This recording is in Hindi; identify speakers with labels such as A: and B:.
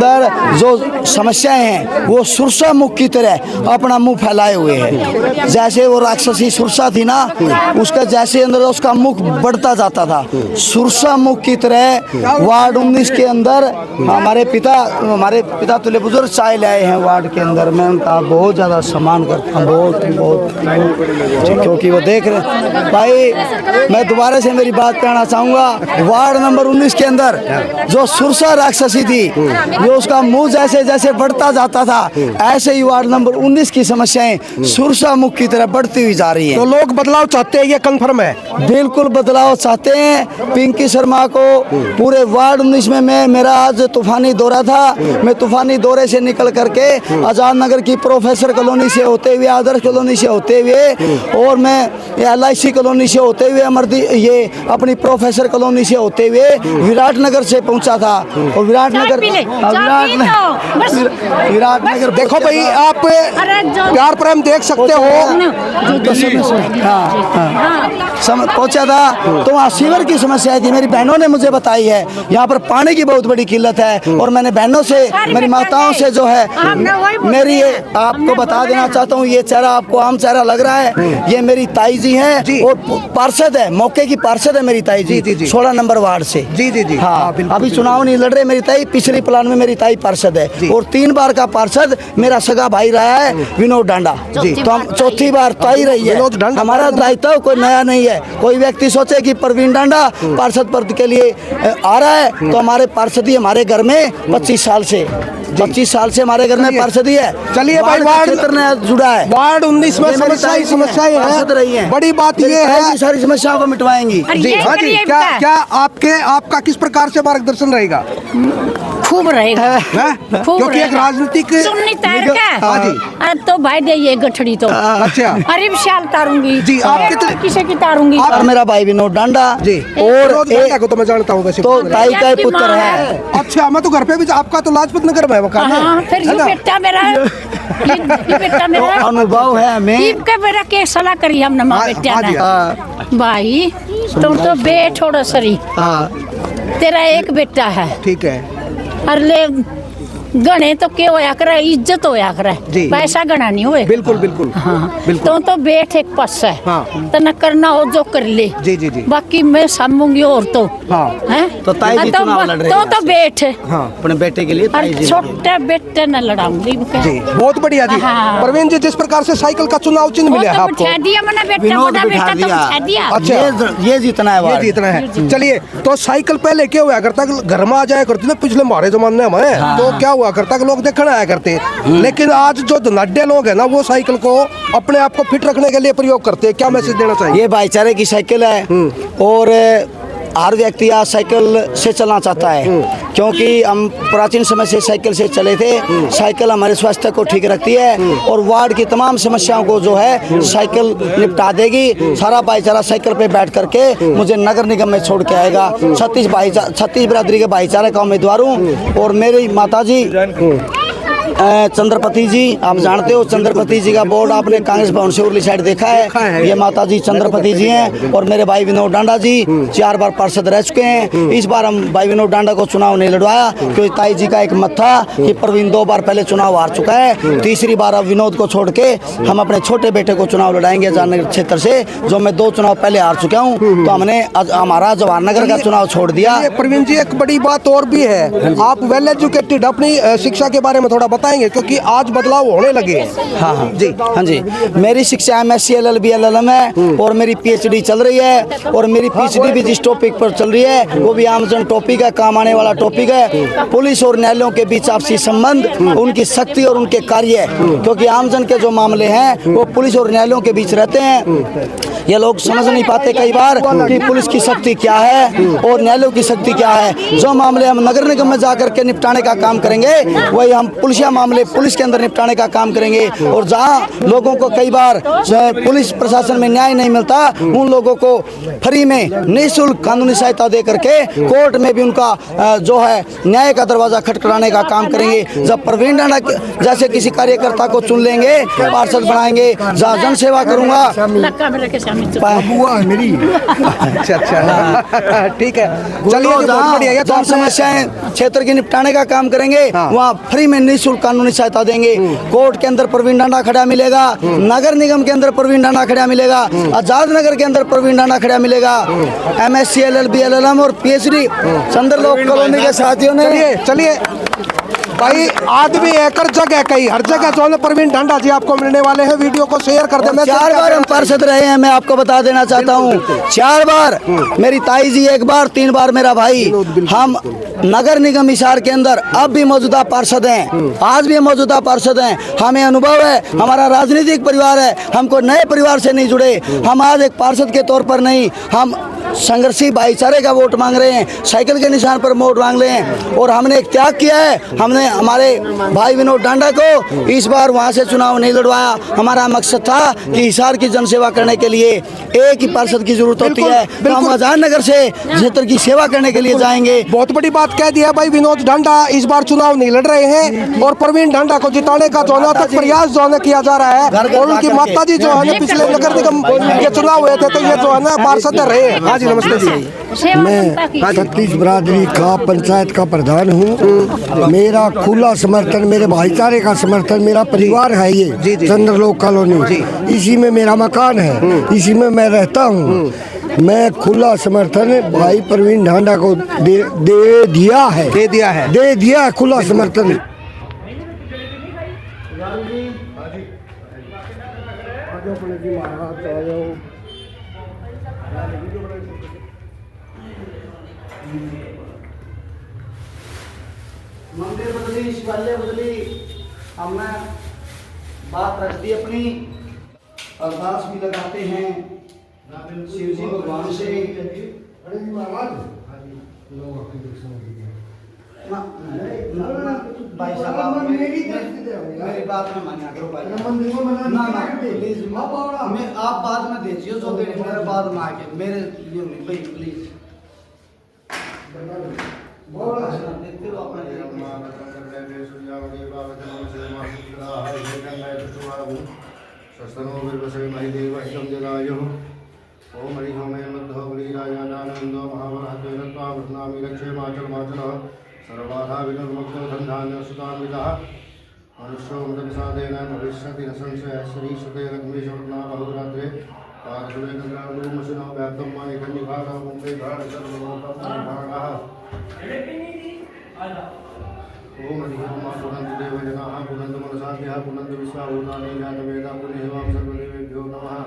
A: अंदर जो समस्याएं हैं वो सुरसा मुख की तरह अपना मुंह फैलाए हुए है। जैसे वो राक्षसी सुरसा थी ना, उसका जैसे अंदर उसका मुख बढ़ता जाता था, सुरसा मुख की तरह वार्ड 19 के अंदर हमारे पिता तुल्य बुजुर्ग चाय लाए हैं वार्ड के अंदर। मैं उनका बहुत ज़्यादा सम्मान करता हूँ, बहुत क्योंकि वो देख रहे भाई। मैं दोबारा से मेरी बात कहना चाहूँगा, वार्ड नंबर 19 के अंदर जो सुरसा राक्षसी थी, जो उसका मुंह जैसे जैसे बढ़ता जाता था, ऐसे ही वार्ड नंबर 19 की समस्याएं सुरसा मुख की तरह बढ़ती हुई जा रही है।
B: तो लोग बदलाव चाहते हैं, ये कंफर्म है?
A: बिल्कुल बदलाव चाहते हैं। पिंकी शर्मा को पूरे वार्ड 19 में मेरा आज तूफानी दौरा था। मैं तूफानी दौरे से निकल करके आजाद नगर की प्रोफेसर कॉलोनी से होते हुए, आदर्श कॉलोनी से होते हुए, और मैं LIC कॉलोनी से होते हुए, ये अपनी प्रोफेसर कॉलोनी से होते हुए विराटनगर से पहुंचा था। और विराटनगर
B: देखो भाई, आप प्यार प्रेम देख सकते हो।
A: पहुंचा था तो वहाँ सीवर की समस्या थी, मेरी बहनों ने मुझे बताई है। यहाँ पर पानी की बहुत बड़ी किल्लत है, और मैंने बहनों से, मेरी माताओं से जो है, मेरी ये आपको बता देना चाहता हूँ, ये चेहरा आपको आम चेहरा लग रहा है, ये मेरी ताई जी है और पार्षद है, मौके की पार्षद है मेरी ताई जी, 16 नंबर वार्ड से।
B: जी।
A: हाँ, अभी चुनाव नहीं लड़ रहे मेरी ताई, पिछली प्लान में मेरी ताई पार्षद है, और 3 बार का पार्षद मेरा सगा भाई रहा है विनोद डांडा जी। तो हम चौथी बार ताई रही है। हमारा दायित्व कोई नया नहीं है। कोई व्यक्ति सोचे कि प्रवीण डांडा पार्षद पद के लिए आ रहा है, तो हमारे पार्षदी हमारे घर में 25 साल से हमारे घर में पार्षदी है।
B: चलिए भाई, वार्ड
A: जुड़ा है,
B: वार्ड 19 में समस्याएं हैं। बड़ी बात ये है,
A: सारी समस्याओं को मिटवाएंगी
B: जी। हाँ जी, क्या आपका किस प्रकार से मार्गदर्शन रहेगा?
C: खूब रहेगा,
B: क्योंकि एक राजनीतिक
C: तो भाई दे ये गठड़ी तो
B: अच्छा,
C: अरे विशाल तारूंगी
B: जी। आप
C: किसे की तारूंगी?
A: और मेरा भाई विनोद डांडा
B: जी, और को तो मैं जानता हूँ वैसे,
A: तो ताई का पुत्र है।
B: अच्छा, मैं तो घर पे भी, आपका तो लाजपत नगर में है मकान।
C: फिर ये बेटा मेरा
A: अनुभव है हमें,
C: मेरा के सलाह करी हमने माँ बेटा ने। भाई तुम तो बेटोड़ो सरी, तेरा एक बेटा है,
B: ठीक है।
C: अरे गणे तो क्या होया करे, इज्जत होया करे, पैसा गणा नहीं हुए।
B: बिल्कुल।
C: हाँ, तो बैठ एक पास है, तो न करना हो जो कर ले।
B: जी।
C: बाकी मैं समूंगी और तो
A: हैं, तो ताई जी चुनाव लड़ रहे हैं,
C: तो बैठ
A: अपने बेटे के लिए ताई जी,
C: छोटे बेटे न लड़ाऊंगी
B: जी। बहुत बढ़िया जी। प्रवीण जी, जिस प्रकार से साइकिल का चुनाव चिन्ह मिला है आपको,
A: अच्छा, ये जीतना
B: है। चलिए, तो साइकिल पहले क्या हुआ करता, घर में आ जाया करती ना, पिछले हमारे जमाने में तो क्या हुआ करता कि लोग देखने आया करते, लेकिन आज जो धनाढ्य लोग हैं ना, वो साइकिल को अपने आप को फिट रखने के लिए प्रयोग करते हैं। क्या मैसेज देना चाहिए?
A: ये भाईचारे की साइकिल है, और हर व्यक्ति आज साइकिल से चलना चाहता है, क्योंकि हम प्राचीन समय से साइकिल से चले थे। साइकिल हमारे स्वास्थ्य को ठीक रखती है, और वार्ड की तमाम समस्याओं को जो है साइकिल निपटा देगी। सारा भाईचारा साइकिल पे बैठ करके मुझे नगर निगम में छोड़ के आएगा। 36 बिरादरी के भाईचारे का उम्मीदवार हूँ, और मेरी माताजी चंद्रपति जी, आप जानते हो चंद्रपति जी का बोर्ड आपने कांग्रेस भवन से उरली साइड देखा है। ये माताजी चंद्रपति जी हैं, और मेरे भाई विनोद डांडा जी 4 बार पार्षद रह चुके हैं। इस बार हम भाई विनोद डांडा को चुनाव नहीं लड़वाया, क्योंकि ताई जी का एक मत था कि प्रवीण 2 बार पहले चुनाव हार चुका है। तीसरी बार अब विनोद को छोड़ के हम अपने छोटे बेटे को चुनाव लड़ाएंगे जाननगर क्षेत्र से, जो मैं 2 चुनाव पहले हार चुका हूँ। तो हमने हमारा जवाहर नगर का चुनाव छोड़ दिया।
B: प्रवीण जी, एक बड़ी बात और भी है, आप वेल एजुकेटेड, अपनी शिक्षा के बारे में थोड़ा बताएंगे, क्योंकि आज बदलाव होने लगे हैं।
A: हाँ जी, मेरी शिक्षा MSc LLB LLM है, और मेरी PhD चल रही है, और मेरी PhD भी जिस टॉपिक पर चल रही है वो भी आमजन टॉपिक है, काम आने वाला टॉपिक है। पुलिस और न्यायालयों के बीच आपसी संबंध, उनकी शक्ति और उनके कार्य, क्योंकि आमजन के जो मामले हैं वो पुलिस और न्यायालयों के बीच रहते हैं। ये लोग समझ नहीं पाते कई बार कि पुलिस की शक्ति क्या है और न्यायालयों की शक्ति क्या है। जो मामले हम नगर निगम में जाकर के निपटाने का काम करेंगे, वही हम पुलिसिया मामले पुलिस के अंदर निपटाने का काम करेंगे। और जहाँ लोगों को कई बार पुलिस प्रशासन में न्याय नहीं मिलता, उन लोगों को फ्री में निःशुल्क कानूनी सहायता दे करके कोर्ट में भी उनका जो है न्याय का दरवाजा खटखटाने का काम करेंगे। जब प्रवीण डांडा जैसे किसी कार्यकर्ता को चुन लेंगे, पार्षद बनाएंगे, जहाँ जन सेवा करूंगा।
B: अच्छा ठीक है, चलिए
A: जहाँ जहाँ समस्याएं क्षेत्र की निपटाने का काम करेंगे, वहाँ फ्री में निःशुल्क कानूनी सहायता देंगे। कोर्ट के अंदर प्रवीण डांडा खड़ा मिलेगा, नगर निगम के अंदर प्रवीण डांडा खड़ा मिलेगा, आजाद नगर के अंदर प्रवीण डांडा खड़ा मिलेगा। MSc LLB LLM और PhD चंद्रलोक कॉलोनी के साथियों ने
B: चलिए भाई आदमी एकड़ जगह कई हर जगह जो है प्रवीण डांडा जी आपको मिलने वाले हैं। वीडियो को शेयर कर दें।
A: 4 बार हम पार्षद रहे हैं, मैं आपको बता देना चाहता हूँ। 4 बार मेरी ताई जी 1 बार, 3 बार मेरा भाई। हम नगर निगम हिसार के अंदर अब भी मौजूदा पार्षद हैं, आज भी मौजूदा पार्षद हैं। हमें अनुभव है, हमारा राजनीतिक परिवार है, हमको नए परिवार से नहीं जुड़े। हम आज एक पार्षद के तौर पर नहीं, हम संघर्षी भाईचारे का वोट मांग रहे हैं, साइकिल के निशान पर वोट मांग रहे हैं। और हमने एक त्याग किया है, हमने हमारे भाई विनोद डांडा को इस बार वहां से चुनाव नहीं लड़वाया। हमारा मकसद था कि हिसार की जनसेवा करने के लिए एक ही पार्षद की जरूरत होती है, तो हम आजाद नगर से क्षेत्र की सेवा करने के लिए जाएंगे।
B: बहुत बड़ी बात कह दिया भाई विनोद डांडा इस बार चुनाव नहीं लड़ रहे हैं और प्रवीण डांडा को जिताने का जो है तक प्रयास जो है किया जा रहा है। और उनकी माता जी जो है पिछले नगर निगम के चुनाव हुए थे तो ये जो है ना पार्षद रहे हैं। हाँ जी नमस्ते जी।
D: मैं 36 बरादरी का पंचायत का प्रधान हूँ। मेरा खुला समर्थन, मेरे भाईचारे का समर्थन, मेरा परिवार है ये चंद्रलोक कॉलोनी, इसी में मेरा मकान है, इसी में मैं रहता हूँ। मैं खुला समर्थन भाई प्रवीण डांडा को दे दिया है खुला समर्थन।
A: मंदिर बदली, शिवालय बदली, हमने बात रख दी अपनी। अरदास भी लगाते हैं शिव जी भगवान से। भाई साहब मेरी बात में मानिया करो भाई, ना प्लीज आप बाद में दीजिए जो देने, मेरे बाद में आके मेरे लिए नहीं भाई प्लीज।
E: ओम हरि ओम मध्य बलि राजानंदो महावरहत्वेरत्वावृत्नामि रक्षेमाचलमाचलः सर्वबाधा विनिर्मुक्तो धन्धान्य सुतान्वितः मनुष्यो मृतसादेन भविष्यति न संशयः श्रीसुते लक्ष्मीश्वरना बहुरात्रे पार्श्वे चन्द्रावलोकमशिनो व्याप्तं मानिकन्निभागः मुम्बे घाटसर्वलोकमनिभागः। ओम हरि ओम पुनन्ति देवजनाः पुनन्ति मनसाद्यः पुनन्ति विश्वाभूतानि जातवेदा पुनः सर्वदेवेभ्यो नमः।